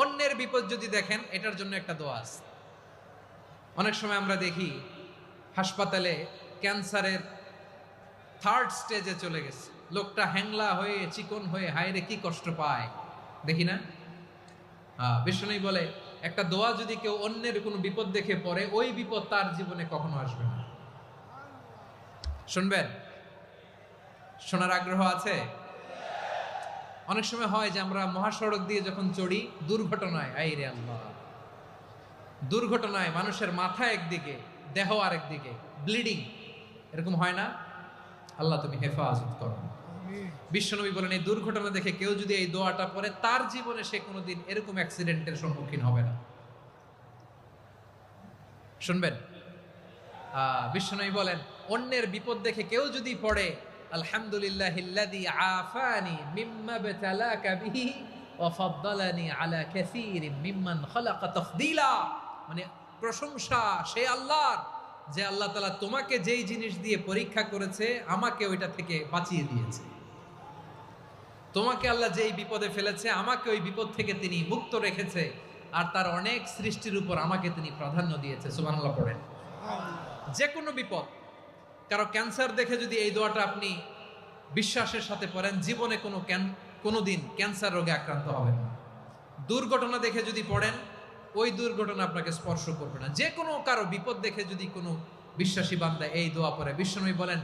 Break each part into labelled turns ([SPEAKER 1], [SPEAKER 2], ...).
[SPEAKER 1] অন্যের বিপদ যদি দেখেন, এটার জন্য একটা দোয়া আছে। অনেক সময় আমরা দেখি হাসপাতালে ক্যান্সারের থার্ড স্টেজে চলে গেছে, লোকটা হ্যাংলা হয়ে চিকন হয়ে হায়রে কি কষ্ট পায়, দেখি না? বিষ্ণু বলে একটা দোয়া যদি কেউ অন্যের কোনো বিপদ দেখে পড়ে, ওই বিপদ তার জীবনে কখনো আসবে না। শুনবেন? শোনার আগ্রহ আছে? অনেক সময় হয় যে আমরা মহাসড়ক দিয়ে যখন চড়ি, দুর্ঘটনায়, আইরে আল্লাহ, দুর্ঘটনায় মানুষের মাথা একদিকে, দেহ আরেকদিকে, ব্লিডিং, এরকম হয় না? আল্লাহ তুমি হেফাজত করো। বিশ্বনবী বলেন এই দুর্ঘটনা দেখে কেউ যদি এই দোয়াটা পড়ে, তার জীবনে সে কোনোদিন এরকম অ্যাক্সিডেন্টের সম্মুখীন হবে না। শুনবেন? বিশ্বনবী বলেন অন্যের বিপদ দেখে কেউ যদি পড়ে, আলহামদুলিল্লাহিল্লাযী আফানি মিম্মা বতালাকা বিহি ওয়া ফাদ্দালানি আলা কাসীরিম মিম্মান খালাকা তাফদীলা, মানে প্রশংসা সেই আল্লাহর, যে আল্লাহ তাআলা তোমাকে যেই জিনিস দিয়ে পরীক্ষা করেছে, আমাকে ওইটা থেকে বাঁচিয়ে দিয়েছে। তোমাকে আল্লাহ যেই বিপদে ফেলেছে, আমাকে ওই বিপদ থেকে তিনি মুক্ত রেখেছে, আর তার অনেক সৃষ্টির উপর আমাকে তিনি প্রাধান্য দিয়েছে। সুবহানাল্লাহ পড়েন। যে কোনো বিপদ, কারো ক্যান্সার দেখে যদি এই দোয়াটা আপনি বিশ্বাসের সাথে পড়েন, জীবনে কোনোদিন ক্যান্সার রোগে আক্রান্ত হবেন না। দুর্ঘটনা দেখে যদি পড়েন, ওই দুর্ঘটনা আপনাকে স্পর্শ করবে না। যে কোনো কারো বিপদ দেখে যদি কোনো বিশ্বাসী বান্দা এই দোয়া পড়ে, বিশ্বনবী বলেন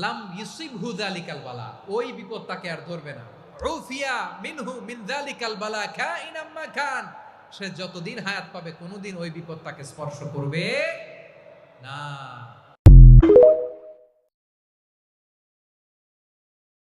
[SPEAKER 1] লাম ইউসিবহু যালিকাল বালা, ওই বিপদ তাকে আর ধরবে না। উফিয়া মিনহু মিন যালিকাল বালা কাইনাম মা কান, সে যতদিন হায়াত পাবে কোনোদিন ওই বিপদ তাকে স্পর্শ করবে না।